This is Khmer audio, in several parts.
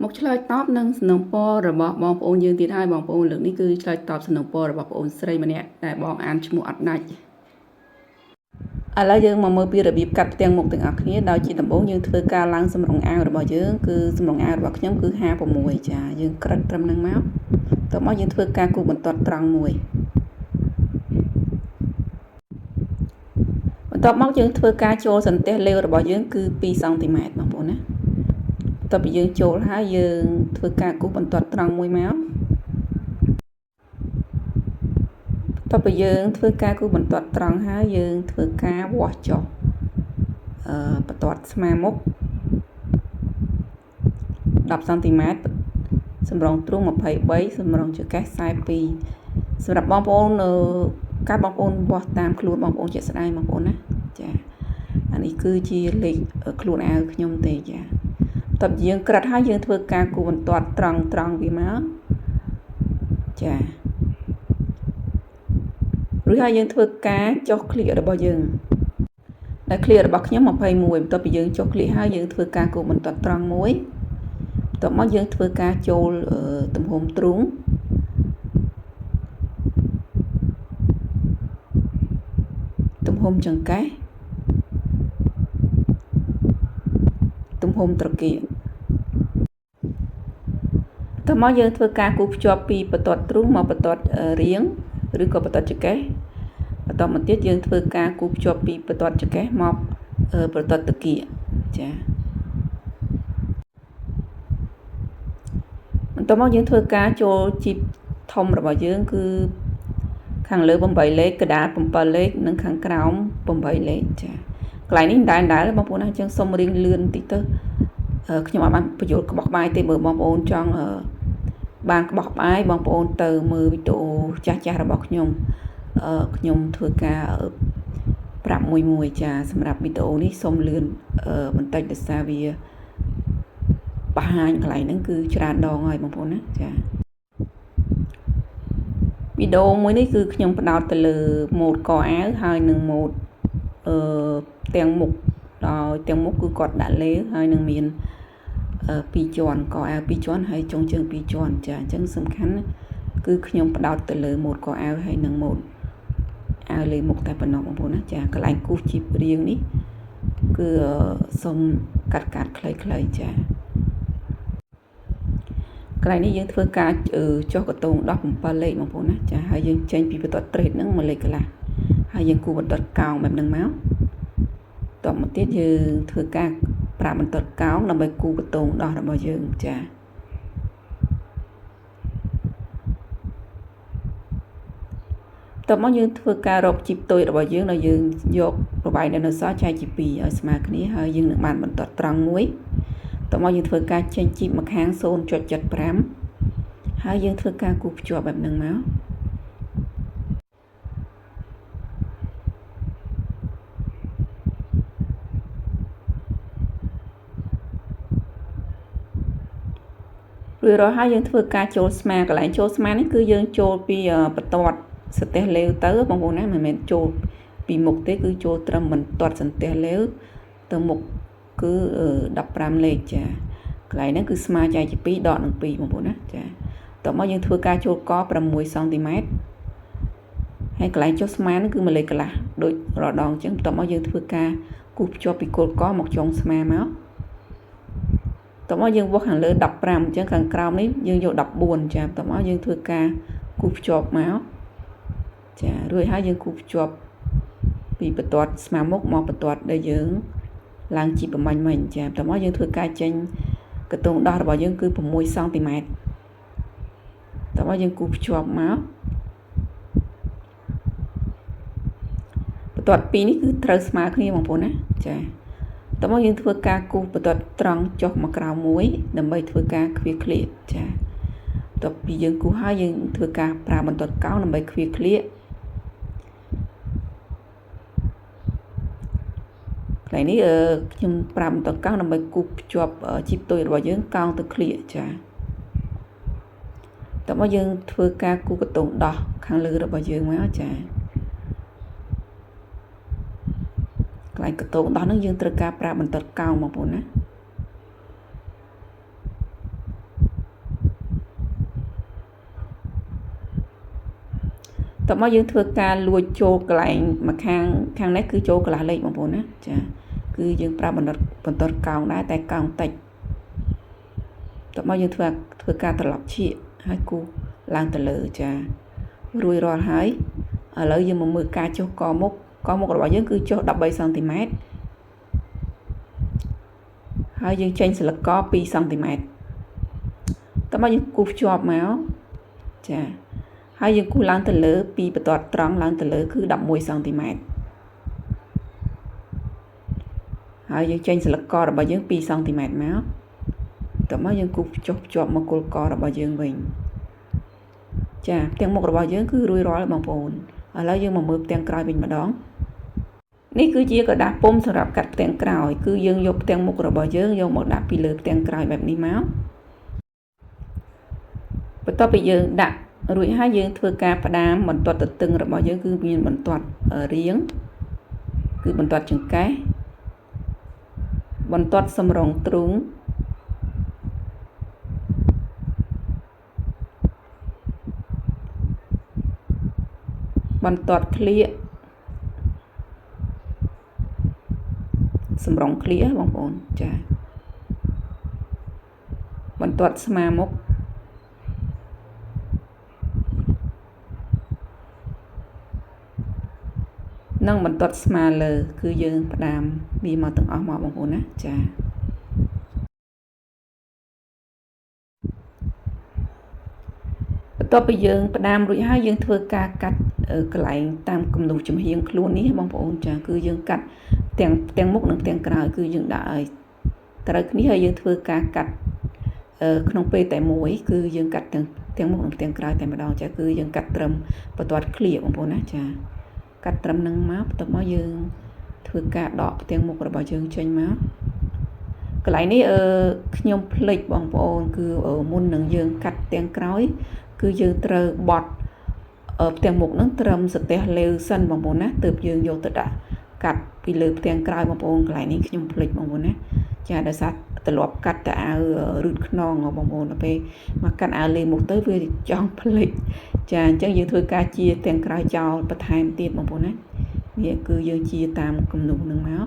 មកឆ្លើយតបនឹងសំណូមពររបស់បងប្អូនយើងទៀតហើយបងប្អូនលើកនេះគឺឆ្លើយតបសំណូមពររបស់បងប្អូនស្រីម្នាក់ដែលបងអានឈ្មោះអត់ដាច់ឥឡូវយើងមកមើលពីរបៀបកាត់ផ្ទាំងមុខទាំងអស់គ្នាដោយជាដំបូងយើងធ្វើការឡើងសម្រងអាវរបស់យើងគឺសម្រងអាវរបស់ខ្ញុំគឺ56ចាយើងក្រិតត្រឹមហ្នឹងមកតោះមកយើងធ្វើការគូសបន្ទាត់ត្រង់មួយបន្ទាប់មកយើងធ្វើការចូលសន្ទះលេវរបស់យើងគឺ2សង់ទីម៉ែត្របងប្អូនណាបន្ទាប់ពីយើងចូលហើយយើងធ្វើការគូសបន្ទាត់ត្រង់មួយមកបន្ទាប់ពីយើងធ្វើការគូសបន្ទាត់ត្រង់ហើយយើងធ្វើការវាស់ចុះបន្ទាត់ស្មាមុខ10សង់ទីម៉ែត្រសម្រងទ្រូង23សម្រងចង្កេះ42សម្រាប់បងប្អូនការបងប្អូនវាស់តាមខ្លួនបងប្អូនជាក់ស្ដែងបងប្អូនណាចាអានេះគឺជាលេខខ្លួនអាវខ្ញុំទេចាបន្ទាប់យើងក្រិតហើយយើងធ្វើការគូសបន្ទាត់ត្រង់វាមកចារួចហើយយើងធ្វើការចុះក្លៀករបស់យើងដែលក្លៀករបស់ខ្ញុំ21បន្ទាប់ពីយើងចុះក្លៀកហើយយើងធ្វើការគូសបន្ទាត់ត្រង់មួយបន្ទាប់មកយើងធ្វើការចូលទំហំទ្រូងទំហំចង្កេះទំហំត្រគាកតោះមកយើងធ្វើការគូសភ្ជាប់ពីបន្ទាត់ទ្រូងមកបន្ទាត់រៀងឬក៏បន្ទាត់ចង្កេះបន្តមកទៀតយើងធ្វើការគូសភ្ជាប់ពីបន្ទាត់ចង្កេះមកបន្ទាត់ត្រគាកចាបន្តមកយើងធ្វើការចូលជីបធំរបស់យើងគឺខាងលើ8លេខកណ្ដាល7លេខនិងខាងក្រោម8លេខចាកន្លែងនេះដែរបងប្អូនណាអញ្ចឹងសុំរៀងលឿនតិចទៅខ្ញុំអត់បានបញ្យល់ក្បោះក្បាយទេបើបងប្អូនចង់បានក្បោះក្បាយបងប្អូនទៅមើលវីដេអូចាស់របស់ខ្ញុំខ្ញុំធ្វើការប្រាប់មួយចាសម្រាប់វីដេអូនេះសូមលឿនបន្តិចដោយសារវាបង្ហាញកន្លែងហ្នឹងគឺច្រើនដងហើយបងប្អូនណាចាវីដេអូមួយនេះគឺខ្ញុំផ្ដោតទៅលើម៉ូដកអាវហើយនឹងម៉ូដទាំងមុខដោយទាំងមុខគឺគាត់ដាក់លេហើយនឹងមាន2ជាន់កអាវ2ជាន់ហើយចុងជើង2ជាន់ចាអញ្ចឹងសំខាន់គឺខ្ញុំផ្ដោតទៅលើម៉ូដកអាវហើយនឹងម៉ូដអាវលើមុខតែប៉ុណ្ណោះបងប្អូនណាចាកន្លែងគូសជីបរៀងនេះគឺសូមកាត់ខ្លីៗចាកន្លែងនេះយើងធ្វើការចុះកតង17លេខបងប្អូនណាចាហើយយើងចេញពីបន្ទាត់ត្រេតហ្នឹង1លេខកន្លះហើយយើងគូសបន្ទាត់កោងបែបហ្នឹងមកតមកទៀតយើងធ្វើការប្រើបន្ទាត់កោងដើម្បីគូសកតងដោះរបស់យើងចាតមកយើងធ្វើការរកជីបតុយរបស់យើងដែលយើងយកប្រវែងដែលនៅសល់ចែកជា2ឲ្យស្មើគ្នាហើយយើងនឹងបានបន្ទាត់ត្រង់មួយតមកយើងធ្វើការចេញជីបម្ខាង 0.75 ហើយយើងធ្វើការគូសភ្ជាប់បែបហ្នឹងមករួចរាល់ហើយយើងធ្វើការចូលស្មាកន្លែងចូលស្មានេះគឺយើងចូលពីបន្ទាត់សន្ទះលេវទៅបងប្អូនណាមិនមែនចូលពីមុខទេគឺចូលត្រឹមបន្ទាត់សន្ទះលេវទៅមុខគឺ15លេខចាកន្លែងហ្នឹងគឺស្មើចែកជា2ដកនឹង2បងប្អូនណាចាតោះមកយើងធ្វើការចូលក6សង់ទីម៉ែត្រហើយកន្លែងចុះស្មើហ្នឹងគឺ1លេខកន្លះដូចរាល់ដងអញ្ចឹងតោះមកយើងធ្វើការគូសភ្ជាប់ពីគល់កមកចុងស្មើមកតោះមកយើងវាស់ខាងលើ15អញ្ចឹងខាងក្រោមនេះយើងយក14ចាតោះមកយើងធ្វើការគូសភ្ជាប់មកចារួចហើយយើងគូសភ្ជាប់ពីបន្ទាត់ស្មាមុខមកបន្ទាត់ដែលយើងឡើងជីបមាញ់ចាតោះមកយើងធ្វើការចេញកតងដោះរបស់យើងគឺ6សង់ទីម៉ែត្រតោះមកយើងគូសភ្ជាប់មកបន្ទាត់2នេះគឺត្រូវស្មើគ្នាបងប្អូនណាចាតោះមកយើងធ្វើការគូសបន្ទាត់ត្រង់ចុះមកក្រោមមួយដើម្បីធ្វើការឃ្វាក្លៀកចាបន្ទាប់ពីយើងគូសហើយយើងធ្វើការប្រើបន្ទាត់កោងដើម្បីឃ្វាក្លៀកកន្លែងនេះខ្ញុំប្រើបន្ទាត់កោងដើម្បីគូសភ្ជាប់ជីបតុយរបស់យើងកោងទៅក្លៀកចាតោះមកយើងធ្វើការគូសកតងដោះខាងលើរបស់យើងមកចាកន្លែងកតងដោះហ្នឹងយើងត្រូវការប្រើបន្ទាត់កោងបងប្អូនណា តមកយើងធ្វើការលួចចូលកន្លែងមកខាងនេះគឺចូលកន្លះលេខបងប្អូនណាចាគឺយើងប្រើបន្ទាត់កោងដែរតែកោងតិចតមកយើងធ្វើការត្រឡប់ឈៀកហើយគូសឡើងទៅលើចារួចរាល់ហើយឥឡូវយើងមកមើលការចុះកមុខរបស់យើងគឺចុះ13សង់ទីម៉ែត្រហើយយើងចេញស្លឹកក2សង់ទីម៉ែត្រតមកយើងគូសភ្ជាប់មកចាហើយយើងគូសឡើងទៅលើពីបន្ទាត់ត្រង់ឡើងទៅលើគឺ11សង់ទីម៉ែត្រហើយយើងចេញស្លឹកករបស់យើង2សង់ទីម៉ែត្រមកតមកយើងគូសចុះភ្ជាប់មកគល់ករបស់យើងវិញចាផ្ទាំងមុខរបស់យើងគឺរួចរាល់បងប្អូនឥឡូវយើងមកមើលផ្ទាំងក្រោយវិញម្ដងនេះគឺជាกระดาษពុម្ពសម្រាប់កាត់ផ្ទាំងក្រោយគឺយើងយកផ្ទាំងមុខរបស់យើងយកមកដាក់ពីលើផ្ទាំងក្រោយបែបនេះមកបន្ទាប់ពីយើងដាក់រួចហើយយើងធ្វើការផ្ដាមបន្ទាត់ទទឹងរបស់យើងគឺមានបន្ទាត់រៀងគឺបន្ទាត់ចង្កេះបន្ទាត់សម្រងទ្រូងបន្ទាត់ក្លៀកសម្រងក្លៀកបងប្អូនចាបន្ទាត់ស្មាមុខនិងបន្ទាត់ស្មាលើគឺយើងផ្ដាមវាមកទាំងអស់មកបងប្អូនណាចាបន្ទាប់ពីយើងផ្ដាមរួចហើយយើងធ្វើការកាត់កន្លែងតាមគំនូរចំហៀងខ្លួននេះបងប្អូនចាគឺយើងកាត់ទាំងមុខនិងទាំងក្រោយគឺយើងដាក់ឲ្យត្រូវគ្នាហើយយើងធ្វើការកាត់ក្នុងពេលតែមួយគឺយើងកាត់ទាំងមុខនិងទាំងក្រោយតែម្ដងចាគឺយើងកាត់ត្រឹមបន្ទាត់ក្លៀកបងប្អូនណាចាកាត់ត្រឹមនឹងមកបន្ទាប់មកយើងធ្វើការដកផ្ទាំងមុខរបស់យើងចេញមកកន្លែងនេះខ្ញុំភ្លេចបងប្អូនគឺមុននឹងយើងកាត់ផ្ទាំងក្រោយគឺយើងត្រូវបត់ផ្ទាំងមុខហ្នឹងត្រឹមសន្ទះលេវសិនបងប្អូនណាទើបយើងយកទៅដាក់កាត់ពីលើផ្ទាំងក្រោយបងប្អូនកន្លែងនេះខ្ញុំភ្លេចបងប្អូនណាចាដោយសារទម្លាប់កាត់តែអាវរឹតខ្នងបងប្អូនទៅពេលមកកាត់អាវលេមុខទៅវាចង់ភ្លេចចាអញ្ចឹងយើងធ្វើការជាទាំងក្រោយចោលបន្ថែមទៀតបងប្អូនណានេះគឺយើងជាតាមគំនូរនឹងមក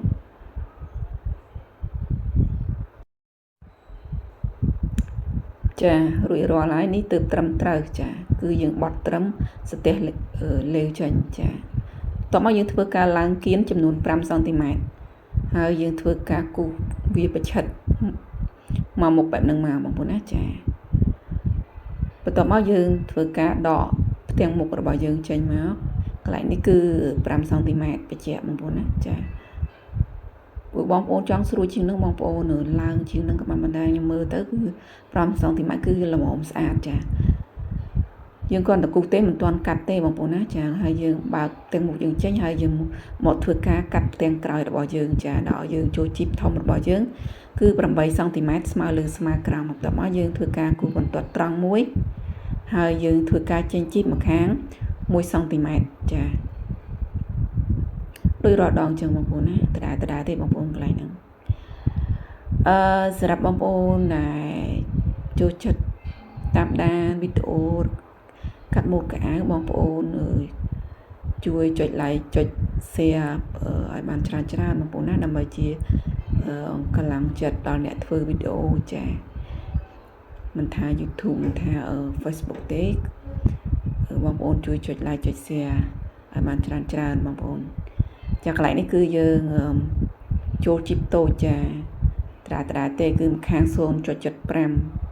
ចារួចរាល់ហើយនេះទើបត្រឹមត្រូវចាគឺយើងបត់ត្រឹមសន្ទះលេវចេញចាតោះមកយើងធ្វើការឡើងគៀនចំនួន5សង់ទីម៉ែត្រហើយយើងធ្វើការគូសវាប្រឆិតមកមុខបែបហ្នឹងមកបងប្អូនណាចាបន្ទាប់មកយើងធ្វើការដកផ្ទាំងមុខរបស់យើងចេញមកកន្លែងនេះគឺ5សង់ទីម៉ែត្របញ្ជាក់បងប្អូនណាចាពួកបងប្អូនចង់ស្រួលជាងនឹងបងប្អូនឡើងជាងនឹងក៏បានបណ្ដាខ្ញុំមើលទៅគឺ5សង់ទីម៉ែត្រគឺល្មមស្អាតចាយើងគ្រាន់តែគូសទេមិនទាន់កាត់ទេបងប្អូនណាចាហើយយើងបើកផ្ទាំងមុខយើងចេញហើយយើងមកធ្វើការកាត់ផ្ទាំងក្រោយរបស់យើងចាដល់យើងចូលជីបធំរបស់យើងគឺ8សង់ទីម៉ែត្រស្មើលើស្មើក្រោមបន្ទាប់មកយើងធ្វើការគូសបន្ទាត់ត្រង់មួយហើយយើងធ្វើការចេញជីបម្ខាង1សង់ទីម៉ែត្រចាដោយរាល់ដងចឹងបងប្អូនណាដដែលទេបងប្អូនកន្លែងហ្នឹងសម្រាប់បងប្អូនដែលចូលចិត្តតាមដានវីដេអូកាត់ម៉ូដកៅអៅបងប្អូនជួយចុច like ចុច share ឲ្យបានច្រើនបងប្អូនណាដើម្បីជាកម្លាំងចិត្តដល់អ្នកធ្វើវីដេអូចាមិនថា YouTube មិនថា Facebook ទេបងប្អូនជួយចុច like ចុច share ឲ្យបានច្រើនបងប្អូនចាកន្លែងនេះគឺយើងចូលជីបតូចចាត្រាទេគឺម្ខាង 0.75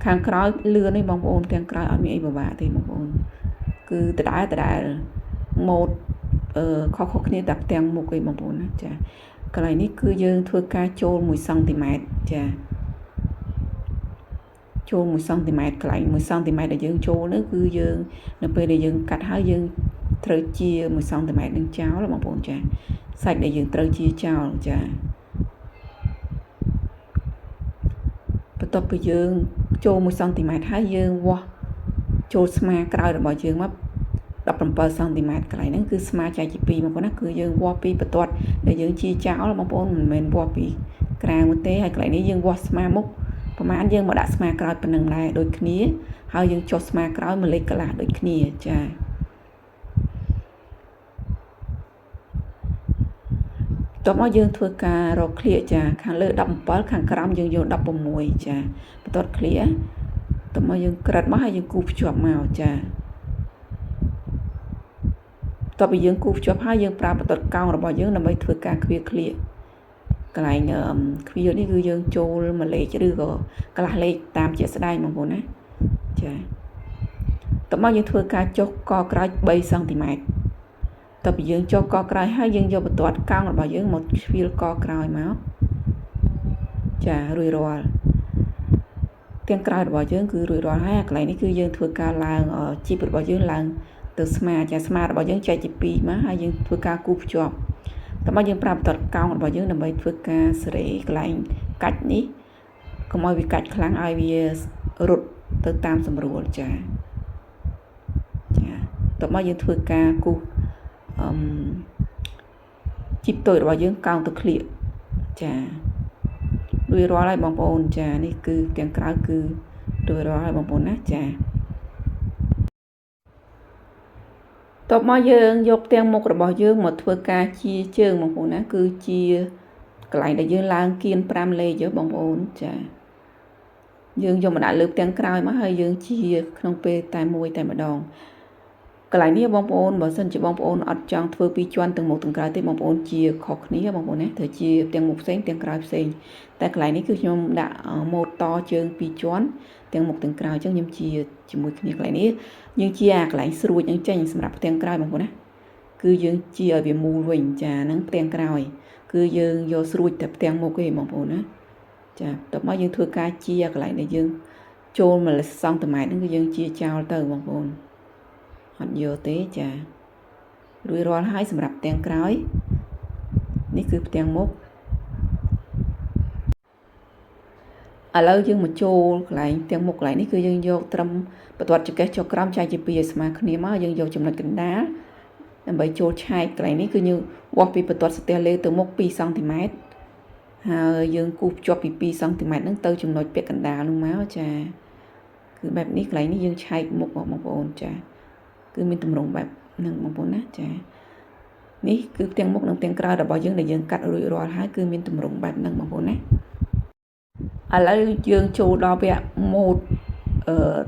ខាងក្រោយលឿននេះបងប្អូនទាំងក្រោយអត់មានអីពិបាកទេបងប្អូនគឺដដែលម៉ូដខុសគ្នាតែផ្ទាំងមុខឯងបងប្អូនណាចាកន្លែងនេះគឺយើងធ្វើការចូល1សង់ទីម៉ែត្រចាចូល1សង់ទីម៉ែត្រកន្លែង1សង់ទីម៉ែត្រដែលយើងចូលនោះគឺយើងនៅពេលដែលយើងកាត់ហើយយើងត្រូវជា1សង់ទីម៉ែត្រនឹងចោលបងប្អូនចាសាច់ដែលយើងត្រូវជាចោលចាបន្ទាប់ពីយើងចូល1សង់ទីម៉ែត្រហើយយើងវាស់ចូលស្មាក្រោយរបស់យើងមក17សង់ទីម៉ែត្រកន្លែងហ្នឹងគឺស្មាចែកជា2បងប្អូនណាគឺយើងវាស់ពីបន្ទាត់ដែលយើងជាចោលបងប្អូនមិនមែនវាស់ពីក្រៅទេហើយកន្លែងនេះយើងវាស់ស្មាមុខប្រហែលយើងមកដាក់ស្មាក្រោយប៉ុណ្្នឹងដែរដូចគ្នាហើយយើងចុះស្មាក្រោយ1លេខកន្លះដូចគ្នាចា តមកយើងធ្វើការរកឃ្លៀកចាខាងលើ17ខាងក្រោមយើងយក16ចាបន្ទាត់ឃ្លៀកតមកយើងក្រិតមកហើយយើងគូភ្ជាប់មកចាតទៅយើងគូភ្ជាប់ហើយយើងប្រើបន្ទាត់កោងរបស់យើងដើម្បីធ្វើការឃ្វាឃ្លៀកកន្លែងឃ្វានេះគឺយើងចូលមួយលេខឬក៏កន្លះលេខតាមជាក់ស្ដែងបងប្អូនណាចាតមកយើងធ្វើការចុះកក្រោយ3សង់ទីម៉ែត្រតទៅយើងចុះកក្រោយហើយយើងយកបន្ទាត់កោងរបស់យើងមកឆ្វៀលកក្រោយមកចារួចរាល់ទាំងក្រោយរបស់យើងគឺរួចរាល់ហើយកន្លែងនេះគឺយើងធ្វើការឡើងជីបរបស់យើងឡើងទៅស្មាចាស្មារបស់យើងចែកជា2មកហើយយើងធ្វើការគូភ្ជាប់តមកយើងប្រាប់បន្ទាត់កោងរបស់យើងដើម្បីធ្វើការសេរីកន្លែងកាច់នេះកុំឲ្យវាកាច់ខ្លាំងឲ្យវារត់ទៅតាមស្រួលចាតមកយើងធ្វើការគូជីបតូចរបស់យើងកោងទៅឃ្លៀកចារួចរាល់ហើយបងប្អូនចានេះគឺទាំងក្រៅគឺរួចរាល់ហើយបងប្អូនណាចាតបមកយើងយកទាំងមុខរបស់យើងមកធ្វើការជាជើងបងប្អូនណាគឺជាកន្លែងដែលយើងឡើងគៀន5លេខយើបងប្អូនចាយើងយកមកដាក់លើទាំងក្រោយមកហើយយើងជាក្នុងពេលតែមួយតែម្ដងកន្លែងនេះបងប្អូនបើសិនជាបងប្អូនអត់ចង់ធ្វើពីរជាន់ទាំងមុខទាំងក្រោយទេបងប្អូនជាខុសគ្នាបងប្អូនណាត្រូវជាទាំងមុខផ្សេងទាំងក្រោយផ្សេងតែកន្លែងនេះគឺខ្ញុំដាក់ម៉ូតតជើងពីរជាន់ទាំងមុខទាំងក្រោយអញ្ចឹងខ្ញុំជាជាមួយគ្នាកន្លែងនេះយើងជាកន្លែងស្រួចនឹងចេញសម្រាប់ផ្ទាំងក្រោយបងប្អូនណាគឺយើងជាឲ្យវាមូលវិញចាហ្នឹងផ្ទាំងក្រោយគឺយើងយកស្រួចតែផ្ទាំងមុខទេបងប្អូនណាចាបន្ទាប់មកយើងធ្វើការជាកន្លែងដែលយើងចូល1សង់ទីម៉ែត្រហ្នឹងគឺយើងជាចោលទៅបងប្អូនអត់យកទេចារួចរាល់ហើយសម្រាប់ផ្ទាំងក្រោយនេះគឺផ្ទាំងមុខឥឡូវយើងមកចូលកន្លែងផ្ទាំងមុខកន្លែងនេះគឺយើងយកត្រឹមបន្ទាត់ចង្កេះចុះក្រោមចែកជា2ឲ្យស្មើគ្នាមកយើងយកចំណុចកណ្ដាលដើម្បីចូលឆែកកន្លែងនេះគឺយើងវាស់ពីបន្ទាត់ស្ទះលើទៅមុខ2សង់ទីម៉ែត្រហើយយើងគូសភ្ជាប់ពី2សង់ទីម៉ែត្រហ្នឹងទៅចំណុចពាក់កណ្ដាលហ្នឹងមកចាគឺបែបនេះកន្លែងនេះយើងឆែកមុខបងប្អូនចាគឺមានទម្រង់បែបហ្នឹងបងប្អូនណាចានេះគឺផ្ទាំងមុខនិងផ្ទាំងក្រោយរបស់យើងដែលយើងកាត់រួចរាល់ហើយគឺមានទម្រង់បែបហ្នឹងបងប្អូនណាឥឡូវយើងចូលដល់វគ្គម៉ូត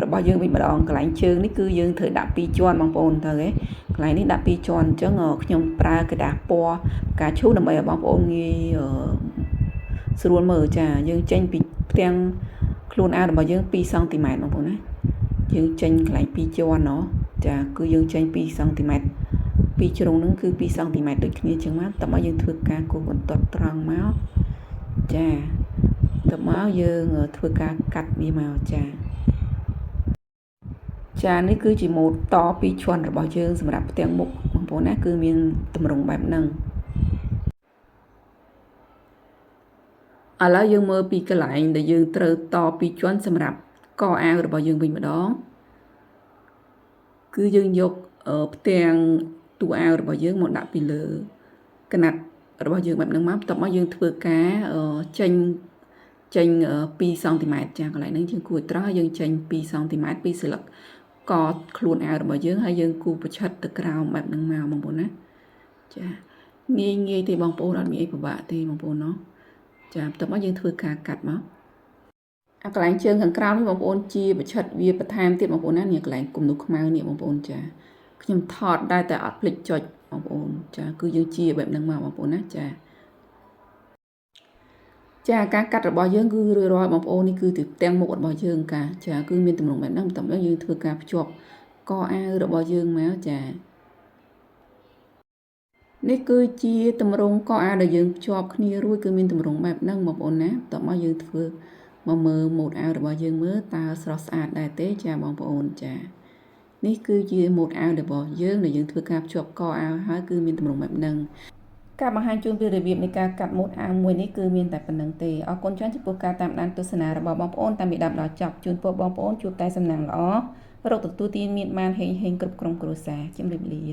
របស់យើងវិញម្ដងកន្លែងជើងនេះគឺយើងត្រូវដាក់2ជាន់បងប្អូនទៅហ៎កន្លែងនេះដាក់2ជាន់អញ្ចឹងខ្ញុំប្រើក្រដាសពណ៌ផ្កាឈូកដើម្បីឲ្យបងប្អូនងាយស្រួលមើលចាយើងចេញពីផ្ទាំងខ្លួនអាវរបស់យើង2សង់ទីម៉ែត្របងប្អូនណាយើងចេញកន្លែង2ជាន់ចាគឺយើងចេញ2សង់ទីម៉ែត្រពីជ្រុងហ្នឹងគឺ2សង់ទីម៉ែត្រដូចគ្នាអញ្ចឹងមកតើមកយើងធ្វើការគូសបន្ទាត់ត្រង់មកចាតើមកយើងធ្វើការកាត់វាមកចានេះគឺជាម៉ូតត2ជាន់របស់យើងសម្រាប់ផ្ទាំងមុខបងប្អូនណាគឺមានទម្រង់បែបហ្នឹងឥឡូវយើងមើលពីកន្លែងដែលយើងត្រូវត2ជាន់សម្រាប់កអាវរបស់យើងវិញម្ដងគឺយើងយកផ្ទាំងតួអាវរបស់យើងមកដាក់ពីលើកណាត់របស់យើងបែបហ្នឹងមកបន្ទាប់មកយើងធ្វើការចេញ2សង់ទីម៉ែត្រចាកន្លែងហ្នឹងយើងគូសត្រង់ហើយយើងចេញ2សង់ទីម៉ែត្រពីស្លឹកកខ្លួនអាវរបស់យើងហើយយើងគូសប្រឆិតទៅក្រោមបែបហ្នឹងមកបងប្អូនណាចាងាយទេបងប្អូនអត់មានអីពិបាកទេបងប្អូនណោះចាបន្ទាប់មកយើងធ្វើការកាត់មកអាកន្លែងជើងខាងក្រោមនេះបងប្អូនជាប្រឆិតវាបន្ថែមទៀតបងប្អូនណានេះកន្លែងគំនូសខ្មៅនេះបងប្អូនចាខ្ញុំថតដែរតែអត់ភ្លេចចុចបងប្អូនចាគឺយើងជាបែបហ្នឹងមកបងប្អូនណាចាការកាត់របស់យើងគឺរួចរាល់បងប្អូននេះគឺទាំងមុខរបស់យើងចាគឺមានទម្រង់បែបហ្នឹងបន្ទាប់មកយើងធ្វើការភ្ជាប់កអាវរបស់យើងមកចានេះគឺជាទម្រង់កអាវដែលយើងភ្ជាប់គ្នារួចគឺមានទម្រង់បែបហ្នឹងបងប្អូនណាបន្ទាប់មកយើងធ្វើមកមើលម៉ូតអាវរបស់យើងមើលតើស្រស់ស្អាតដែរទេចាបងប្អូនចានេះគឺជាម៉ូតអាវរបស់យើងដែលយើងធ្វើការភ្ជាប់កអាវហើយគឺមានទម្រង់បែបហ្នឹងការបង្ហាញជូនពីរបៀបនៃការកាត់ម៉ូតអាវមួយនេះគឺមានតែប៉ុណ្្នឹងទេអរគុណច្រើនចំពោះការតាមដានទស្សនារបស់បងប្អូនតាមពីដើមដល់ចប់ជូនពរបងប្អូនជួបតែសំណាងល្អរកទទួលទានមានបានហេងគ្រប់ក្រុមគ្រួសារជម្រាបលា